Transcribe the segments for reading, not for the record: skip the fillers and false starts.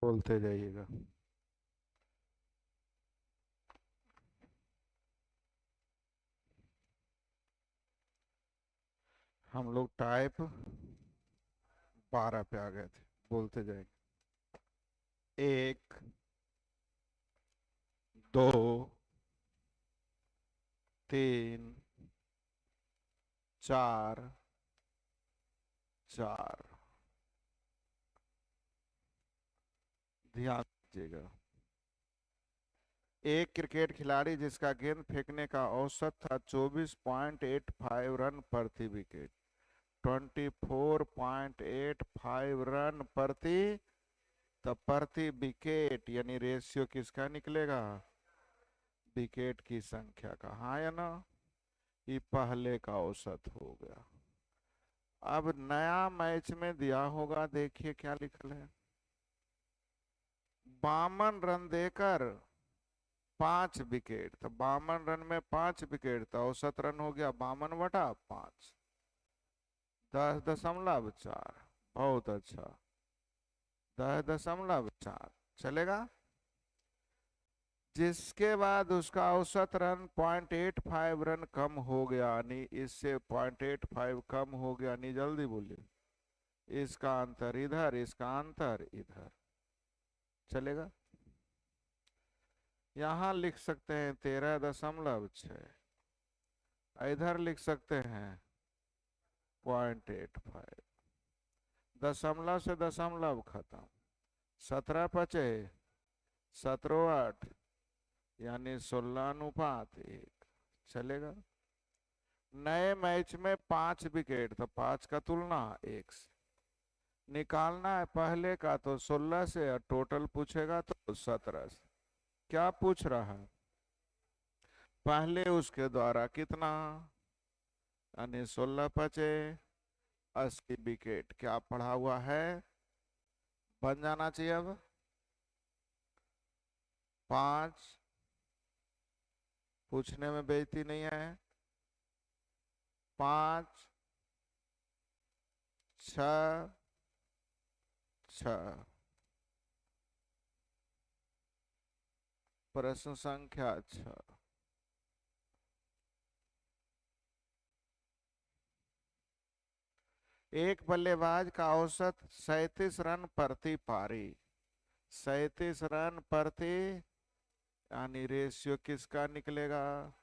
बोलते जाइएगा। हम लोग टाइप 12 पे आ गए थे। बोलते जाएंगे। एक, दो, तीन, चार, चार। ध्यान दीजिएगा। एक क्रिकेट खिलाड़ी जिसका गेंद फेंकने का औसत था 24.85 रन प्रति विकेट। 24.85 रन प्रति, तो प्रति विकेट यानी रेशियो किसका निकलेगा? विकेट की संख्या का। हाँ या ना? ये पहले का औसत हो गया। अब नया मैच में दिया होगा, देखिए क्या लिखल है। 52 रन देकर 5 विकेट, तो 52 रन में 5 विकेट, तो औसत रन हो गया 52/5, 10.4। बहुत अच्छा। 10.4 चलेगा। जिसके बाद उसका औसत रन 0.85 रन कम हो गया, यानी इससे 0.85 कम हो गया, यानी जल्दी बोलिए। इसका अंतर इधर, इसका अंतर इधर। चलेगा। यहाँ लिख सकते हैं 13.6, इधर लिख सकते हैं 0.85। दशमलव से दशमलव खत्म। 17 × 5 = 17/8, यानी 16:1। चलेगा। नए मैच में 5 विकेट, तो 5 का तुलना 1 से निकालना है। पहले का तो 16 से, और टोटल पूछेगा तो 17 से। क्या पूछ रहा है? पहले उसके द्वारा कितना, यानी 16 × 5 = 80 विकेट। क्या पढ़ा हुआ है? बन जाना चाहिए अब। 5, पूछने में बेइज्जती नहीं है। 5, 6, 6। प्रश्न संख्या 6। एक बल्लेबाज का औसत 37 रन प्रति पारी। 37 रन प्रति, यानी रेशियो किसका निकलेगा?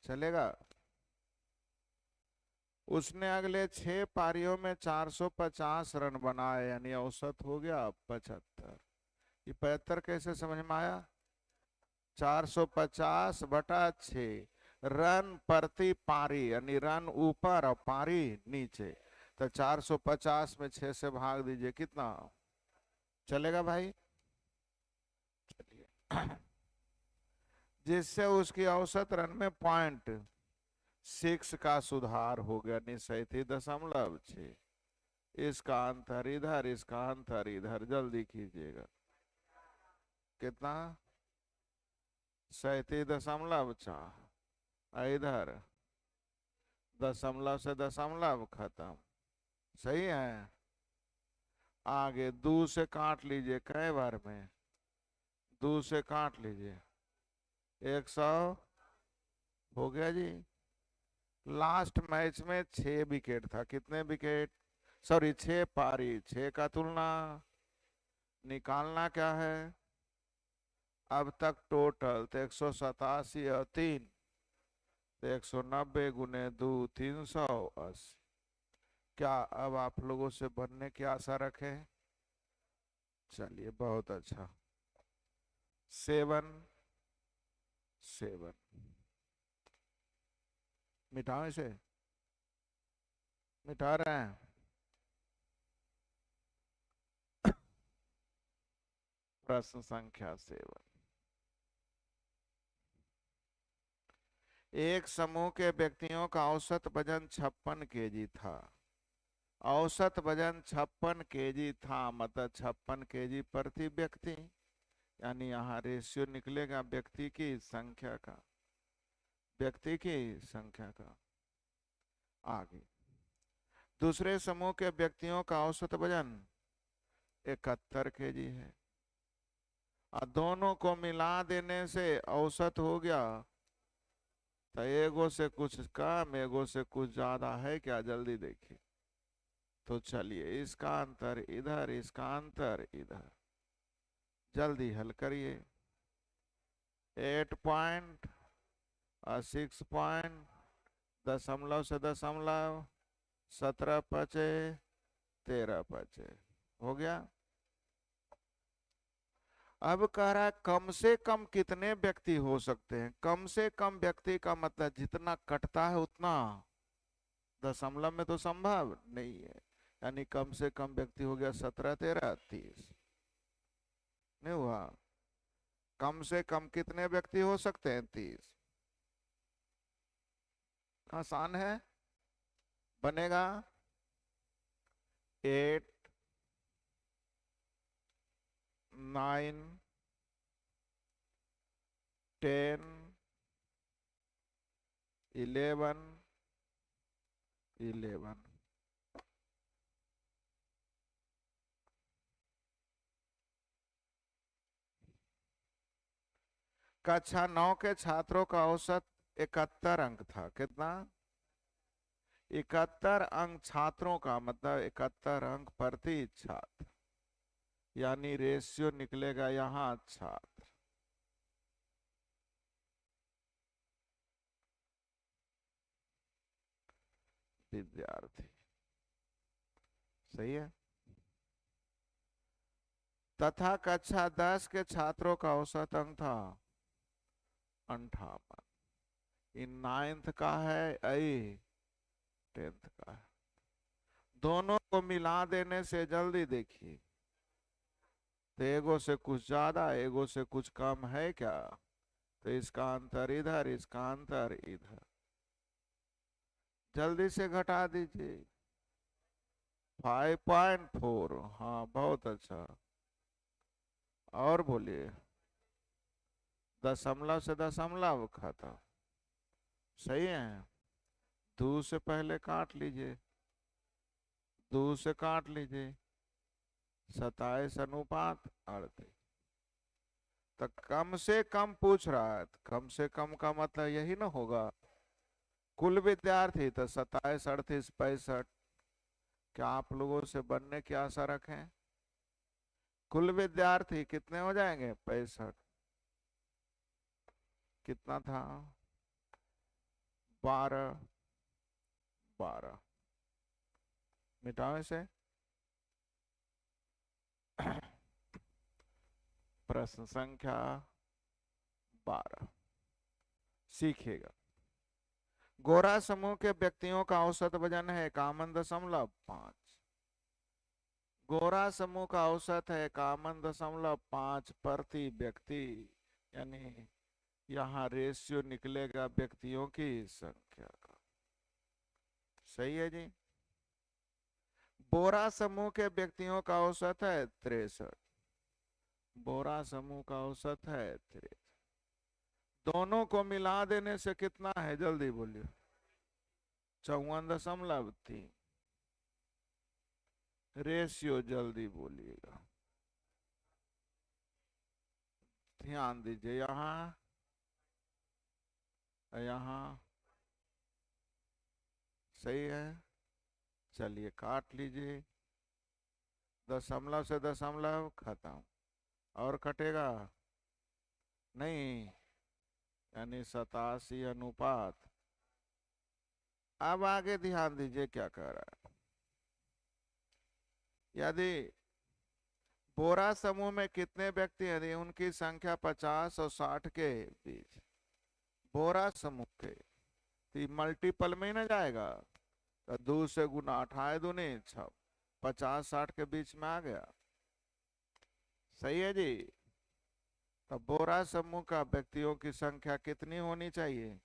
चलेगा। उसने अगले 6 पारियों में 450 रन बनाए, यानी औसत हो गया 75। ये 75 कैसे समझ में आया? 450/6 रन प्रति पारी, यानी रन ऊपर और पारी नीचे। तो 450 में 6 से भाग दीजिए, कितना? चलेगा भाई? चलिए। जिससे उसकी औसत रन में 0.6 का सुधार हो गया, यानी 37.6। इसका अंतर इधर, इसका अंतर इधर। जल्दी कीजिएगा। कितना? 37.4, इधर दशमलव से दशमलव खत्म। सही है। आगे 2 से काट लीजिए, कई बार में 2 से काट लीजिए। 100 हो गया जी। लास्ट मैच में 6 विकेट था। कितने विकेट? सॉरी, 6 पारी। 6 का तुलना निकालना क्या है? अब तक टोटल तो 187 और 3, तो 190 × 2 380। क्या अब आप लोगों से बनने की आशा रखें? चलिए, बहुत अच्छा। 7, 7। मिटाओ इसे। मिटा रहे हैं। प्रश्न संख्या 7। एक समूह के व्यक्तियों का औसत वजन 56 kg था। औसत वजन 56 kg था, मतलब 56 kg प्रति व्यक्ति, यानी यहाँ रेशियो निकलेगा व्यक्ति की संख्या का। व्यक्ति की संख्या का। आगे दूसरे समूह के व्यक्तियों का औसत वजन 71 kg है। और दोनों को मिला देने से औसत हो गया, तो एगो से कुछ कम एगो से कुछ ज्यादा है क्या, जल्दी देखिए। तो चलिए इसका अंतर इधर, इसका अंतर इधर, जल्दी हल करिए। 8 और 6 दशमलव से दशमलव, 17 पचे 13 पचे, हो गया। अब कह रहा है कम से कम कितने व्यक्ति हो सकते हैं। कम से कम व्यक्ति का मतलब जितना कटता है उतना, दशमलव में तो संभव नहीं है। यानी कम से कम व्यक्ति हो गया 17 13 30, नहीं हुआ। कम से कम कितने व्यक्ति हो सकते हैं, 30। आसान है, बनेगा 8 9 10 11 11। कक्षा 9 के छात्रों का औसत 71 अंक था। कितना? 71 अंक छात्रों का मतलब 71 अंक प्रति छात्र, यानी रेशियो निकलेगा यहाँ छात्र। विद्यार्थी, सही है। तथा कक्षा 10 के छात्रों का औसत अंक था 58। इन 9th का है, 10th का है। दोनों को मिला देने से जल्दी देखिए, तो एगो से कुछ ज्यादा एगो से कुछ कम है क्या, तो इसका अंतर इधर, इसका अंतर इधर, जल्दी से घटा दीजिए। 5.4, हाँ बहुत अच्छा। और बोलिए, दशमलव से दशमलव खाता, सही है। 2 से पहले काट लीजिए, 2 से काट लीजिए, 27 अनुपात 38। तो कम से कम पूछ रहा है, तो कम से कम का मतलब यही ना होगा। कुल विद्यार्थी तो 27 38 65। क्या आप लोगों से बनने की आशा रखें? कुल विद्यार्थी कितने हो जाएंगे? 65। कितना था? 12 12। मिटाओ इसे। प्रश्न संख्या 12 सीखिएगा। गोरा समूह के व्यक्तियों का औसत वजन है 51.5। गोरा समूह का औसत है 51.5 प्रति व्यक्ति, यानी यहाँ रेशियो निकलेगा व्यक्तियों की संख्या का। सही है जी। बोरा समूह के व्यक्तियों का औसत है 63। बोरा समूह का औसत है 63। दोनों को मिला देने से कितना है, जल्दी बोलिए। 54.3। रेशियो जल्दी बोलिएगा, ध्यान दीजिए। यहाँ यहाँ सही है। चलिए काट लीजिए, दशमलव से दशमलव खत्म। और कटेगा नहीं, यानी 87 अनुपात। अब आगे ध्यान दीजिए क्या कह रहा है। यदि बोरा समूह में कितने व्यक्ति हैं, यदि उनकी संख्या 50 और 60 के बीच, बोरा समूह के, तो मल्टीपल में ही ना जाएगा। तो 2 से गुना, 28 दूनी 6, 50 60 के बीच में आ गया। सही है जी। तो बोरा समूह का व्यक्तियों की संख्या कितनी होनी चाहिए?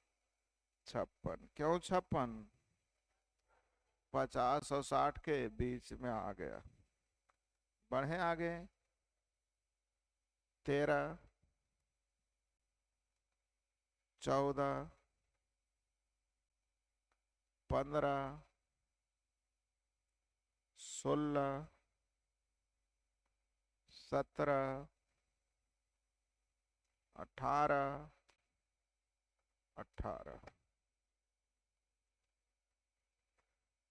56। क्यों 56? 50 और 60 के बीच में आ गया। बढ़े आगे। 13 14 15 16 17, 18, 18।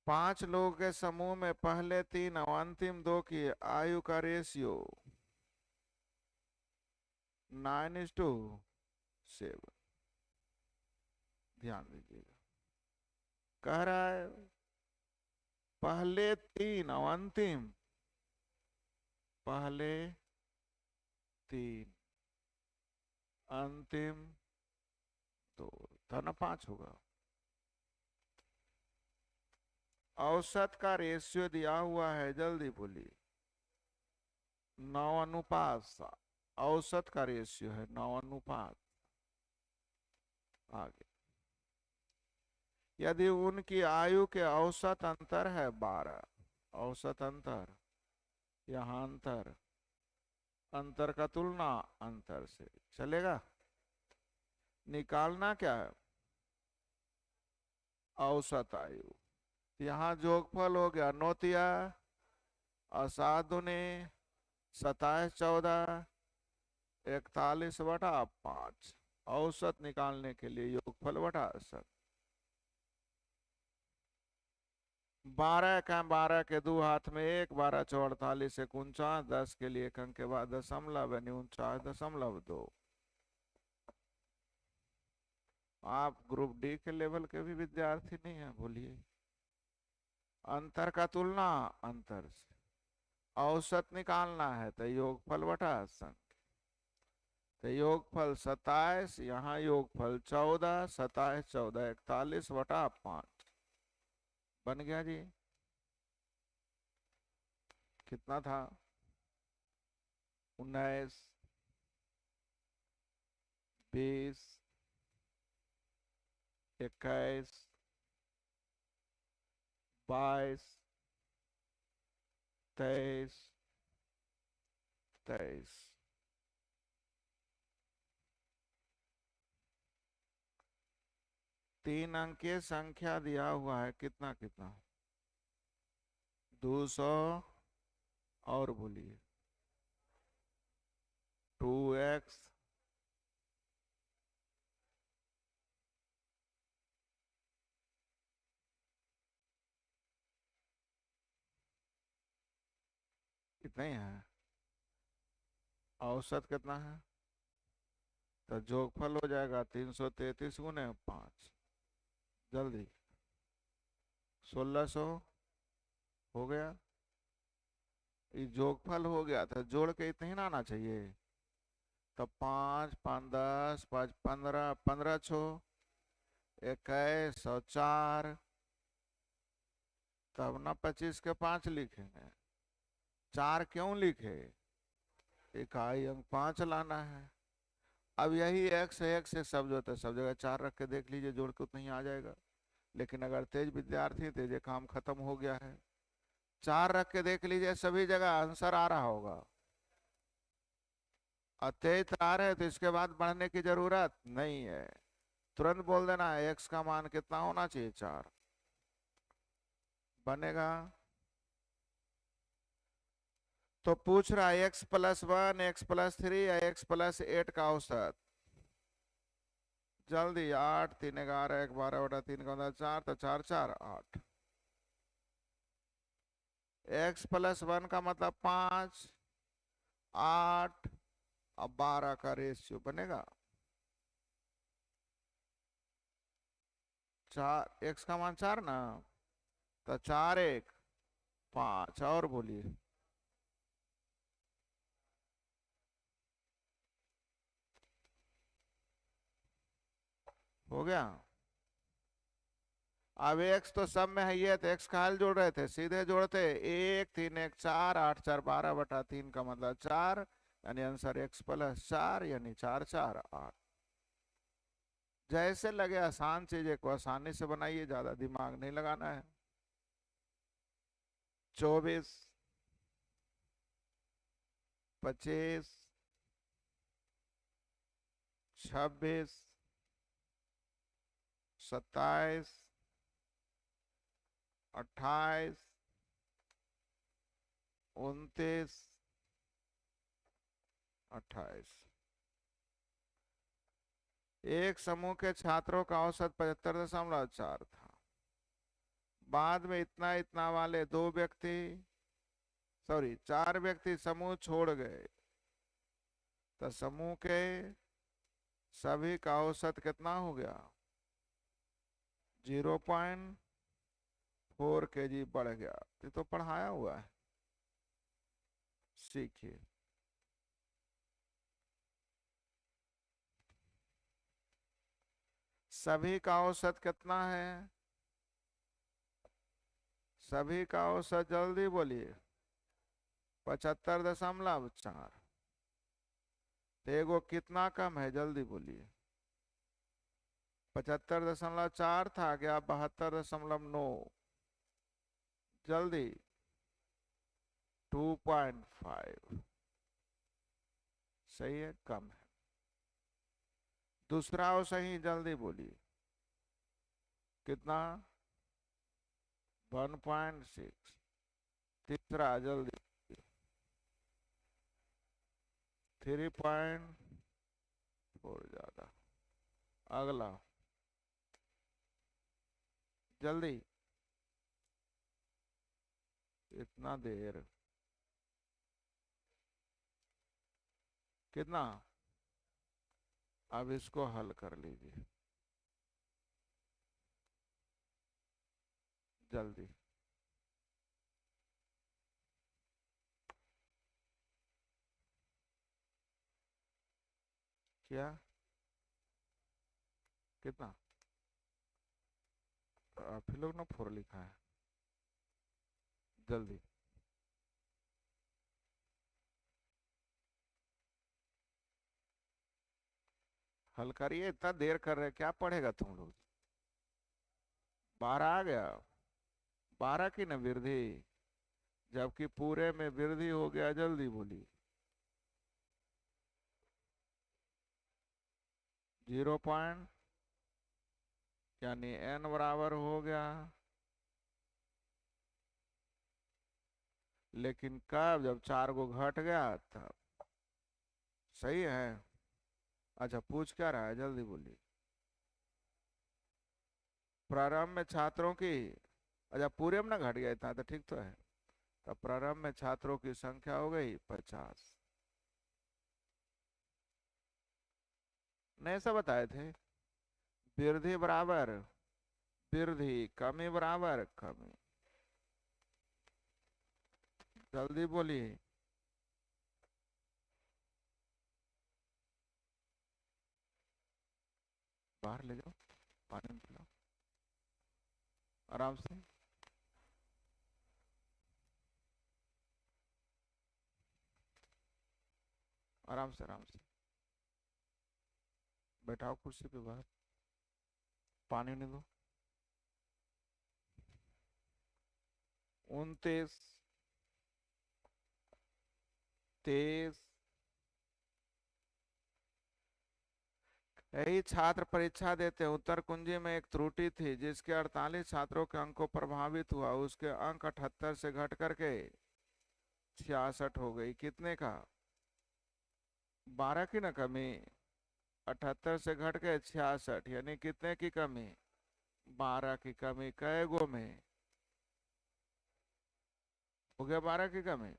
5 लोगों के समूह में पहले 3 और अंतिम 2 की आयु का रेशियो 9:7। ध्यान दीजिएगा, कह रहा है पहले 3 और अंतिम, पहले 3 अंतिम 2, था ना 5 होगा। औसत का रेशियो दिया हुआ है, जल्दी बोलिए। 9:7। औसत का रेशियो है 9:7। आगे, यदि उनकी आयु के औसत अंतर है 12, औसत अंतर, यहाँ अंतर, अंतर का तुलना अंतर से चलेगा। निकालना क्या है, औसत आयु। यहाँ जोगफल हो गया 9 और 7 दूनी 27, 14, 41/5। औसत निकालने के लिए योगफल बटा औसत। 12 का 12 के 2 हाथ में 1, 12 × 48 = 49, 10 के लिए एक अंक के बाद दशमलव यानी 49.2। आप ग्रुप डी के लेवल के भी विद्यार्थी नहीं है, बोलिए। अंतर का तुलना अंतर से, औसत निकालना है तो योगफल बटा औसत। तो योगफल 27, यहाँ योगफल 14, 27, 14, 41/5 बन गया जी। कितना था, 19, 20, 21, 22, 23, 23। तीन अंकीय संख्या दिया हुआ है, कितना कितना, 200 और बोलिए 2x कितना ही है, औसत कितना है, तो जोगफल हो जाएगा 333 गुने 5, जल्दी 1600 हो गया। ये जोगफल हो गया था, जोड़ के इतना ही ना आना चाहिए। तो 5, 5, 10, 5, 15, 15 छो 21 और 4, तब ना 25 के 5 लिखेंगे। 4 क्यों लिखे, इकाई अंक 5 लाना है। अब यही x है, x से सब जो होता है सब जगह 4 रख के देख लीजिए, जोड़ के उतना ही आ जाएगा। लेकिन अगर तेज विद्यार्थी थे, ये काम खत्म हो गया है, 4 रख के देख लीजिए, सभी जगह आंसर आ रहा होगा। और तेज आ रहे तो इसके बाद बढ़ने की जरूरत नहीं है, तुरंत बोल देना है x का मान कितना होना चाहिए, 4 बनेगा। तो पूछ रहा है x+1, x+3 या x+8 का औसत। जल्दी 8, 3, 11, 1, 12/3 का 4, तो 4, 4, 8। x+1 का मतलब 5, 8 और 12 का रेशियो बनेगा 4, x का मान 4 ना, तो 4, 1, 5 और बोलिए। हो गया। अब x तो सब में है, ये तो x का हल जोड़ रहे थे, सीधे जोड़ते 1, 3, 1, 4, 8, 4, 12/3 का मतलब 4, यानी आंसर x+4 यानी 4, 4, 8। जैसे लगे आसान चीज को आसानी से बनाइए, ज्यादा दिमाग नहीं लगाना है। 24, 25, 26, 27, 28, 29, 28। एक समूह के छात्रों का औसत 75.4 था। बाद में इतना इतना वाले चार व्यक्ति समूह छोड़ गए, तो समूह के सभी का औसत कितना हो गया? 0.4 kg बढ़ गया। ये तो पढ़ाया हुआ है, सीखिए। सभी का औसत कितना है? सभी का औसत जल्दी बोलिए। 75.4। एगो कितना कम है, जल्दी बोलिए। 75.4 था, गया 72.9। जल्दी। 2.5। सही है, कम है। दूसरा हो सही, जल्दी बोलिए। कितना? 1.6। तीसरा जल्दी। 3.4 ज्यादा। अगला जल्दी। इतना देर कितना? अब इसको हल कर लीजिए जल्दी। क्या? कितना? आप ही लोग ने 4 लिखा है। जल्दी। हल करिए, इतना देर कर रहे, क्या पढ़ेगा तुम लोग? 12 आ गया। 12 की न वृद्धि, जबकि पूरे में वृद्धि हो गया। जल्दी बोलिए। 0 यानी n बराबर हो गया। लेकिन कब? जब 4 को घट गया तब। सही है। अच्छा, पूछ क्या रहा है, जल्दी बोलिए। प्रारंभ में छात्रों की, अच्छा पूरे में ना घट गया था तो ठीक तो है। तब प्रारंभ में छात्रों की संख्या हो गई 50। नहीं, ऐसा बताए थे। वृद्धि बराबर वृद्धि, कमी बराबर कमी। जल्दी बोलिए। बाहर ले जाओ, पानी में पिलाओ, आराम से। आराम से, आराम से बैठाओ कुर्सी पे बाहर। पानी नहीं दो। 29, 23। यही छात्र परीक्षा देते, उत्तर कुंजी में एक त्रुटि थी जिसके 48 छात्रों के अंक को प्रभावित हुआ। उसके अंक 78 से घट करके 66 हो गई। कितने का? 12 की ना कमी। 78 से घट के 66, यानी कितने की कमी? 12 की कमी। कै गो में हो गया 12 की कमी?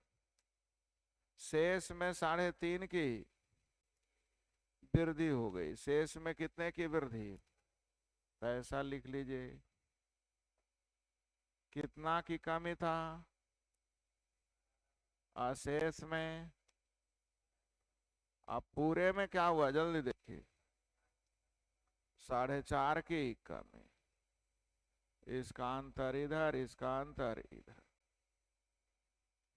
शेष में 3.5 की वृद्धि हो गई। शेष में कितने की वृद्धि? तो ऐसा लिख लीजिए, कितना की कमी था? अशेष में। अब पूरे में क्या हुआ, जल्दी देखिए। 4.5 की कमी। इसका अंतर इधर, इसका अंतर इधर।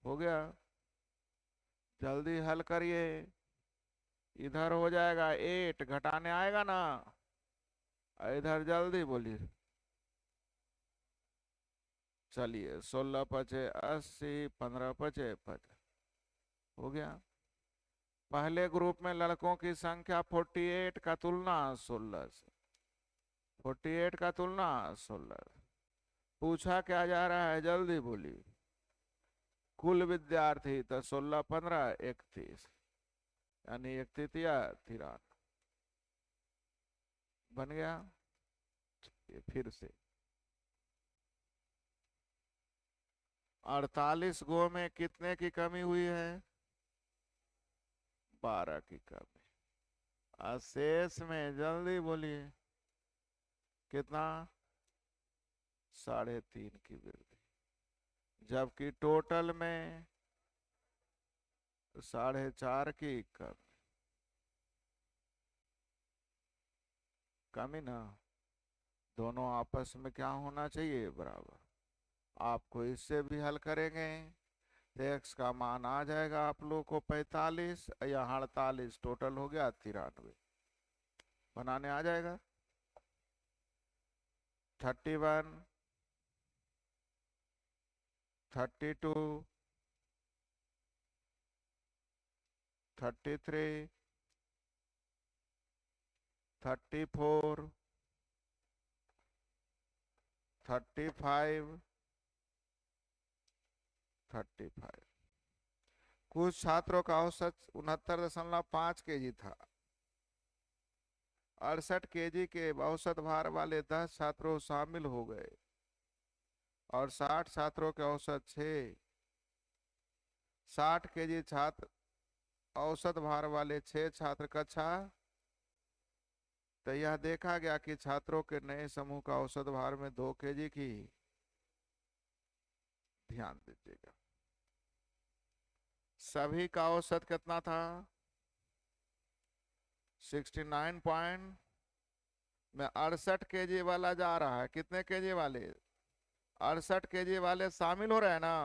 हो गया। जल्दी हल करिए। इधर हो जाएगा 8, घटाने आएगा ना। इधर जल्दी बोलिए। चलिए, 16 पचे 80, 15 पचे 50। हो गया। पहले ग्रुप में लड़कों की संख्या 48 का तुलना 16 से। 48 का तुलना 16। पूछा क्या जा रहा है, जल्दी बोलिए। कुल विद्यार्थी तो 16, 15, 31। यानी 1/3 93 बन गया। ये फिर से 48 गो में कितने की कमी हुई है? 12 की कमी। अशेष में जल्दी बोलिए कितना? 3.5 की वृद्धि, जबकि टोटल में 4.5 की कमी। कमी ना, दोनों आपस में क्या होना चाहिए? बराबर। आपको इससे भी हल करेंगे तो एक्स का मान आ जाएगा आप लोग को 45 या 48, टोटल हो गया 93। बनाने आ जाएगा 31, 32, 33, 34, 35, 35। कुछ छात्रों का औसत 69.5 kg था। 68 kg के औसत भार वाले 10 छात्रों शामिल हो गए और 60 छात्रों के औसत 60 kg छात्र औसत भार वाले 6 छात्र कक्षा। तो यह देखा गया कि छात्रों के नए समूह का औसत भार में 2 kg की, ध्यान दीजिएगा, सभी का औसत कितना था? 69 पॉइंट में 68 kg वाला जा रहा है। कितने kg वाले? 68 kg वाले शामिल हो रहे हैं ना,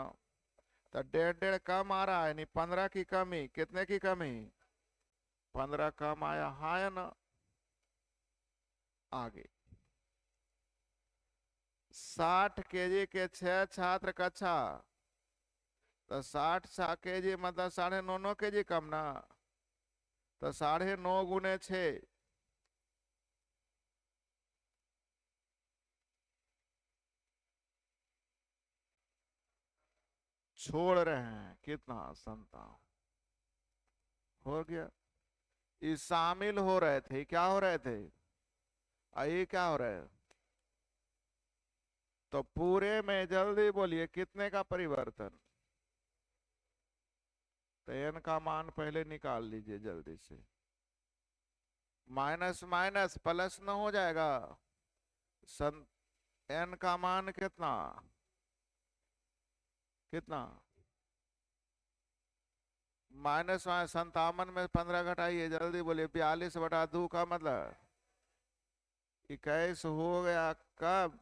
तो 1.5 कम आ रहा है, नहीं 15 की कमी। कितने की कमी? 15 कम आया, हाँ या ना? आगे 60 kg के 6 छात्र कक्षा, तो 60 kg मतलब 9.5 kg कम ना, तो 9.5 गुने 6, छोड़ रहे हैं कितना? 57 हो गया। ये शामिल हो रहे थे, क्या हो रहे थे? ये क्या हो रहा है? तो पूरे में जल्दी बोलिए कितने का परिवर्तन? तो एन का मान पहले निकाल लीजिए जल्दी से। माइनस माइनस प्लस न हो जाएगा। सन एन का मान कितना? कितना? माइनस 57 में 15 घटाइए, जल्दी बोलिए। 42/2 का मतलब 21 हो गया। कब?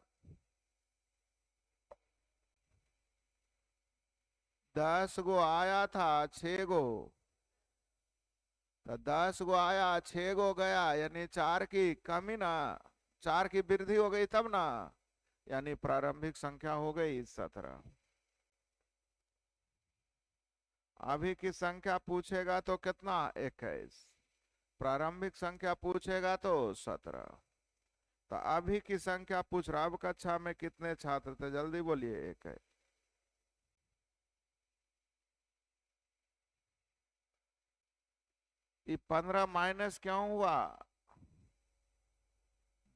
10 गो आया था, 6 गो, तो 10 गो आया, 6 गो गया, यानी 4 की कमी ना, 4 की वृद्धि हो गई तब ना, यानी प्रारंभिक संख्या हो गई 17। अभी की संख्या पूछेगा तो कितना? 21। प्रारंभिक संख्या पूछेगा तो 17। तो अभी की संख्या पूछ रहा, अब कक्षा में कितने छात्र थे? जल्दी बोलिए। 21। ये 15 माइनस क्यों हुआ?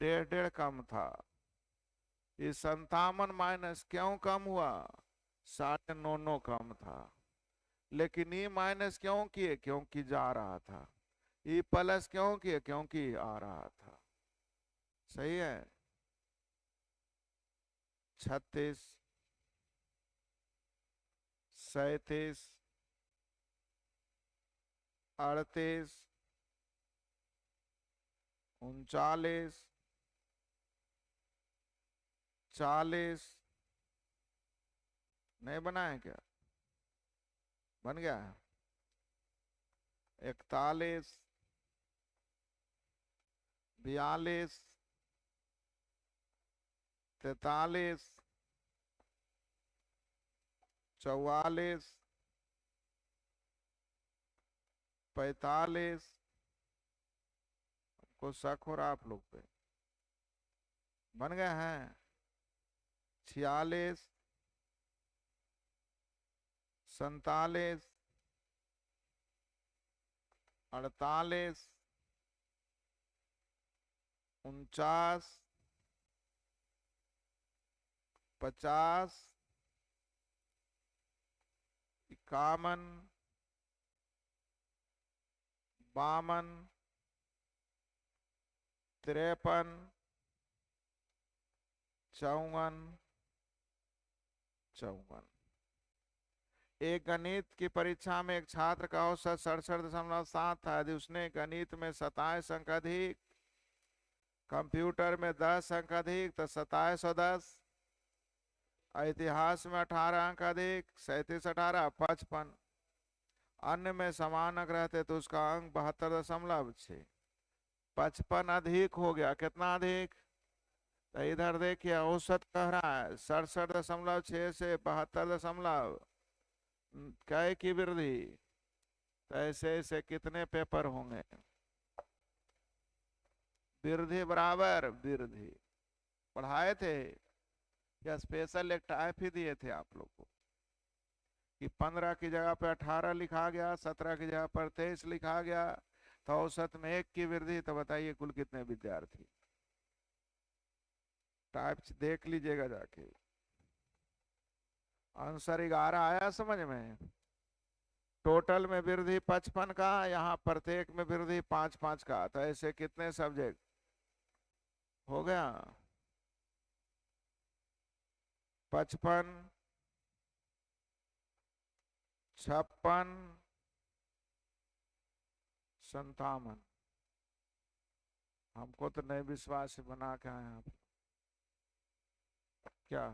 1.5 कम था। ये 57 माइनस क्यों कम हुआ? 9.5 कम था। लेकिन ये माइनस क्यों किए? क्योंकि जा रहा था। ये प्लस क्यों किए? क्योंकि आ रहा था। सही है। 36, 37, 38, 39, 40। नहीं बना है क्या? बन गया है। 41, 42, 43, 44, 45। को शक हो रहा आप लोग पे? बन गए हैं। 46, 47, 48, 49, 50, 51, 52, 53, 54, 54। एक गणित की परीक्षा में एक छात्र का औसत 67.7 था। यदि उसने गणित में 27 अंक अधिक, कंप्यूटर में 10 अंक अधिक तो 27 और 10, इतिहास में 18 अंक अधिक, 37 18 55, अन्य में समान अंक रहते तो उसका अंक 72.6। 55 अधिक हो गया, कितना अधिक? तो इधर देखिए औसत कह रहा है 67.6 से 72, कै की वृद्धि, तो ऐसे ऐसे कितने पेपर होंगे? वृद्धि बराबर वृद्धि। पढ़ाए थे या स्पेशल एक टाइप ही दिए थे आप लोग को कि 15 की जगह पर 18 लिखा गया, 17 की जगह पर 23 लिखा गया, तो औसत में 1 की वृद्धि, तो बताइए कुल कितने विद्यार्थी? टाइप देख लीजिएगा जाके। आंसर 11 आया समझ में? टोटल में वृद्धि 55 का, यहाँ प्रत्येक में वृद्धि 5-5 का, तो ऐसे कितने सब्जेक्ट हो गया? 55, 56, 57। हमको तो नहीं विश्वास बना के आए आप। क्या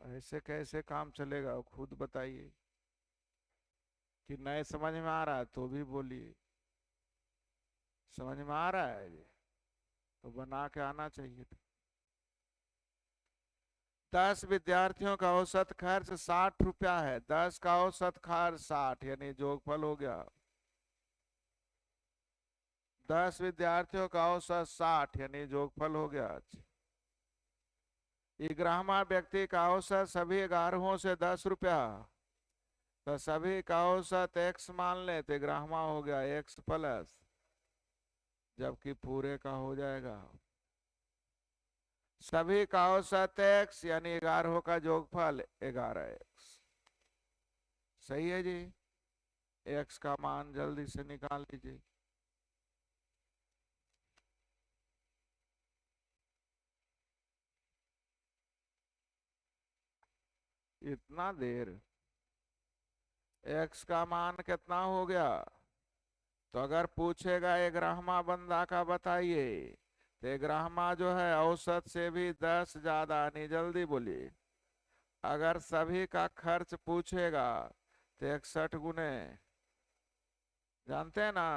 ऐसे कैसे काम चलेगा? खुद बताइए। कि नए समझ में आ रहा है तो भी बोलिए। समझ में आ रहा है ये तो बना के आना चाहिए था। 10 विद्यार्थियों का औसत खर्च 60 रुपया है। 10 का औसत खर्च 60 यानी जोगफल हो गया। 10 विद्यार्थियों का औसत 60 यानी जोगफल हो गया। 11वां व्यक्ति का औसत सभी 11हों से 10 रुपया, तो सभी का औसत x मान ले तो 11वां हो गया x प्लस, जबकि पूरे का हो जाएगा सभी का औसत x यानी 11 का जोगफल 11x। सही है जी। x का मान जल्दी से निकाल लीजिए। इतना देर? x का मान कितना हो गया? तो अगर पूछेगा 11वां बंदा का बताइए, तो 11वां जो है औसत से भी 10 ज्यादा, नहीं जल्दी बोलिए। अगर सभी का खर्च पूछेगा तो 61 गुने, जानते हैं ना,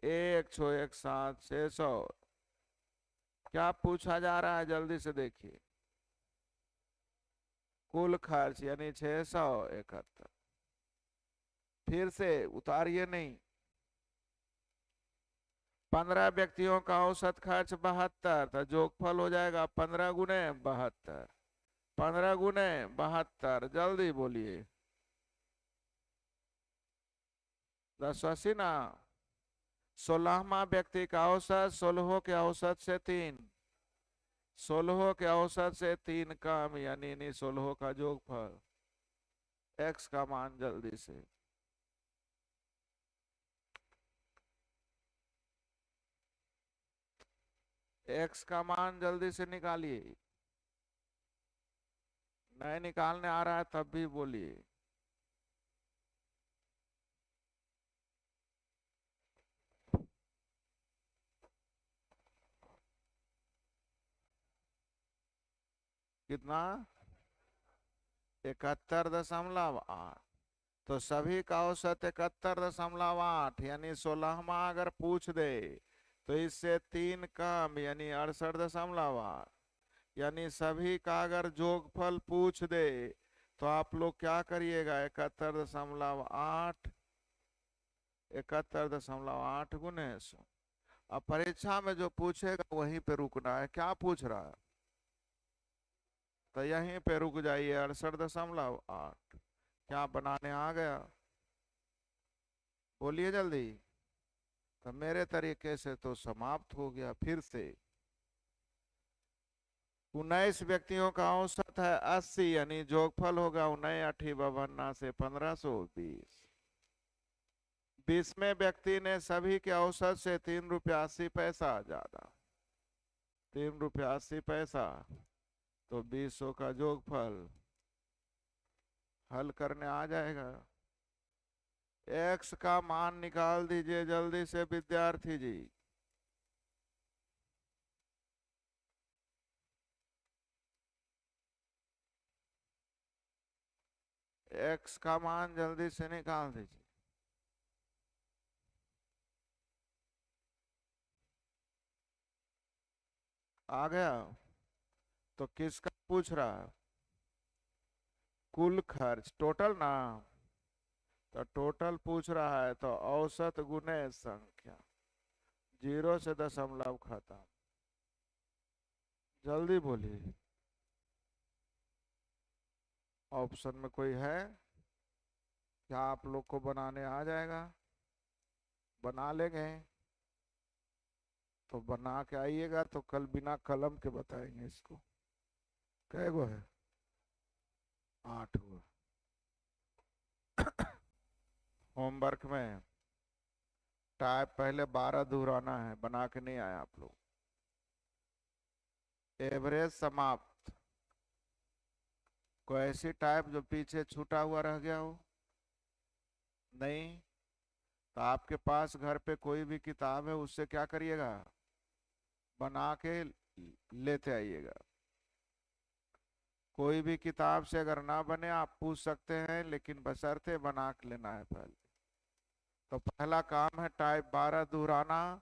1 6 क्या पूछा जा रहा है जल्दी से देखिए। कुल खर्च यानी 671। फिर से उतारिए नहीं। 15 व्यक्तियों का औसत खर्च 72, तो जोगफल हो जाएगा 15 गुने 72। 15 गुने 72, जल्दी बोलिए। 1080 ना। 16वां व्यक्ति का औसत 16 के औसत से 3, 16 के औसत से 3 कम यानी 16 का जोगफल। x का मान जल्दी से। x का मान जल्दी से निकालिए। नहीं निकालने आ रहा है तब भी बोलिए। कितना? 71.8। तो सभी का औसत 71.8 यानी 16वां अगर पूछ दे तो इससे 3 कम यानी 68.8, यानी सभी का अगर जोगफल पूछ दे तो आप लोग क्या करिएगा? 71.8, 71.8 गुने 100। अब परीक्षा में जो पूछेगा वहीं पे रुकना है। क्या पूछ रहा है? तो यहीं पे रुक जाइए, 68.8। क्या बनाने आ गया? बोलिए जल्दी। तो मेरे तरीके से तो समाप्त हो गया। फिर से 19 व्यक्तियों का औसत है 80, यानी जोगफल होगा 19 से 1520। 20वें व्यक्ति ने सभी के औसत से 3 रुपया 80 पैसा ज्यादा, 3 रुपया 80 पैसा। तो 20 का जोगफल हल करने आ जाएगा। एक्स का मान निकाल दीजिए जल्दी से विद्यार्थी जी। एक्स का मान जल्दी से निकाल दीजिए। आ गया? तो किसका पूछ रहा है? कुल खर्च, टोटल ना। तो टोटल पूछ रहा है, तो औसत गुने संख्या, 0 से दशमलव खत्म। जल्दी बोलिए। ऑप्शन में कोई है क्या? आप लोग को बनाने आ जाएगा? बना लेंगे? तो बना के आइएगा, तो कल बिना कलम के बताएंगे इसको। कै गो है? 8 गो। होमवर्क में टाइप पहले 12 दोहराना है, बना के नहीं आए आप लोग। एवरेज समाप्त। कोई ऐसी टाइप जो पीछे छूटा हुआ रह गया हो? नहीं। तो आपके पास घर पे कोई भी किताब है, उससे क्या करिएगा? बना के लेते आइएगा। कोई भी किताब से अगर ना बने आप पूछ सकते हैं, लेकिन बशर्ते बना के लेना है पहले। तो पहला काम है टाइप 12 दोहराना,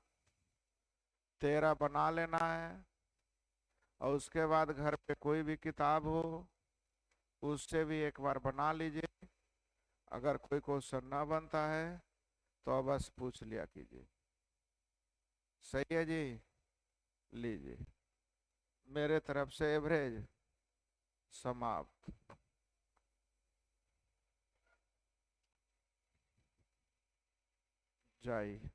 13 बना लेना है। और उसके बाद घर पे कोई भी किताब हो, उससे भी एक बार बना लीजिए। अगर कोई क्वेश्चन ना बनता है तो बस पूछ लिया कीजिए। सही है जी? लीजिए, मेरे तरफ से एवरेज समाप्त। जाइए।